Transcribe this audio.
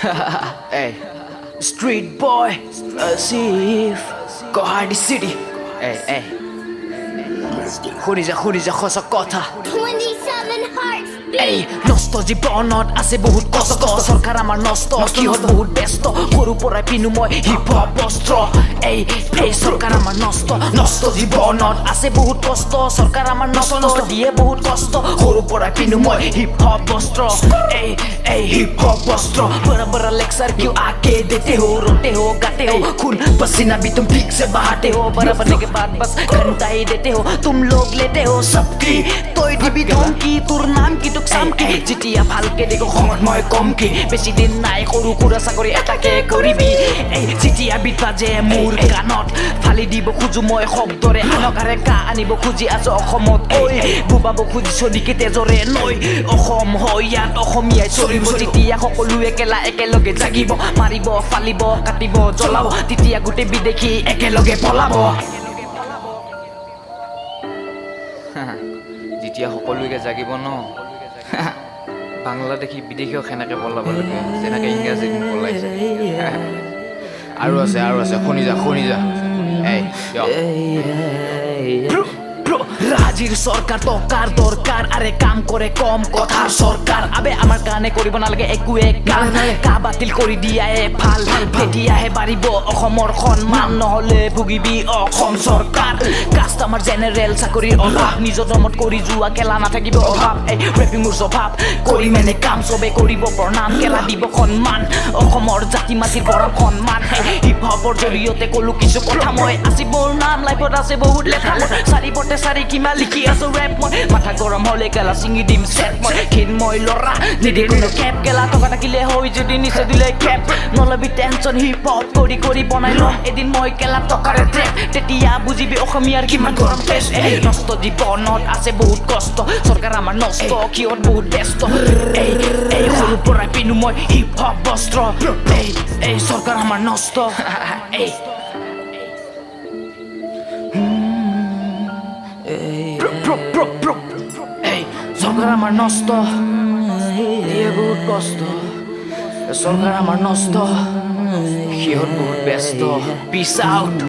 Hey, street boy, Asif, Guwahati city. Hey, শুনিছা সঁচা কথা 27 hearts এই নষ্ট জীৱনত আছে বহুত কষ্ট চৰকাৰ আমাৰ নষ্ট কিহত বহুত ব্যস্ত সৰু পৰাই পিনো মই হিপ হপ বস্ত্ৰ এই চৰকাৰ আমাৰ নষ্ট জীৱনত আছে বহুত কষ্ট চৰকাৰ আমাৰ নষ্ট দিয়ে বহুত কষ্ট সৰু পৰাই পিনো মই হিপ হপ বস্ত্ৰ এই হিপ হপ বস্ত্ৰ बड़ा लेक्चर क्यों आके देते हो रोते हो गाते हो खून पसीना भी तुम ठीक से बहाते हो बड़ा बनने के बाद बस घंटा ही देते हो तुम लोग लेते हो सबकी तोय दिबी धमकी তোর নাম কি তোক সামকি যেতিয়া ভালকে দেখো সময় মই কম কি বেছি দিন নাই সৰু খুৰা চাকৰি এটাকে কৰিবি এই যেতিয়া বিতাজে মোৰ কাণত ফালি দিব খুজু মই শব্দৰে আনকাৰে কা আনিব খুজি আছো অসমত ঐ বুবাব খুজিছো নেকি তেজৰে নৈ অসম হয় ইয়াত অসমীয়াই চলিব যেতিয়া সকলো একেলগে জাগিব মাৰিব ফালিব কাটিব জ্বলাব তেতিয়া গোটেই বিদেশী একেলগে পলাব যেতিয়া সকলোকে জাগিব ন বাংলাদেশী বিদেশীও সেনেকে পলাব লাগে যেনেকে ইংৰাজী পলাইছে আৰু আছে শুনি যা রাজির সরকার টকার দরকার আরে কাম করে কম কথার সরকার আবে আমার কানে করিব নালাগে একো এক কাম কা বাতিল কৰি দিয়া ভাল তেতিয়াহে বাঢ়িব অসমৰ সন্মান নহলে ভুগিবি অসম চৰকাৰ কাষ্টমাৰ জেনেৰেল চাকৰিৰ অভাৱ নিজৰ দমত কৰি যোৱা কেলা নাথাকিব অভাৱ এই ৰেপিং মোৰ স্বভাৱ কৰি মেনে কাম চবে কৰিব প্ৰণাম কেলা দিব সন্মান অসমৰ জাতি মাটিৰ গৌৰৱ সন্মান হিপ হপৰ জৰিয়তে কলো কিছু কথা মই আজি মোৰ নাম লাইফত আছে বহুত লেখা চাৰিবতে চাৰি কিমা লিখি আছো ৰেপ মই মাথা গৰম হলে কেলা চিঙি দিম সেট মই খিন মই লৰা নিদি কোনো কেপ কেলা টকা থাকিলে হৈ যদি নিচে দিলে কেপ নলবি টেনচন হিপ হপ কৰি বনাই লম এদিন মই কেলা টকাৰে ট্ৰেপ তেতিয়া বুজিবি অসমীয়াৰ কিমান গৰম ফেচ নষ্ট জীৱনত আছে বহুত কষ্ট চৰকাৰ আমাৰ নষ্ট কিহত বহুত ব্যস্ত এই সৰু পৰাই পিনো মই হিপ হপ বস্ত্ৰ এই চৰকাৰ আমাৰ নষ্ট সৰকাৰ আমাৰ নষ্ট দিয়ে বহুত কষ্ট সৰকাৰ আমাৰ নষ্ট সিহত বহুত ব্যস্ত পিস আউট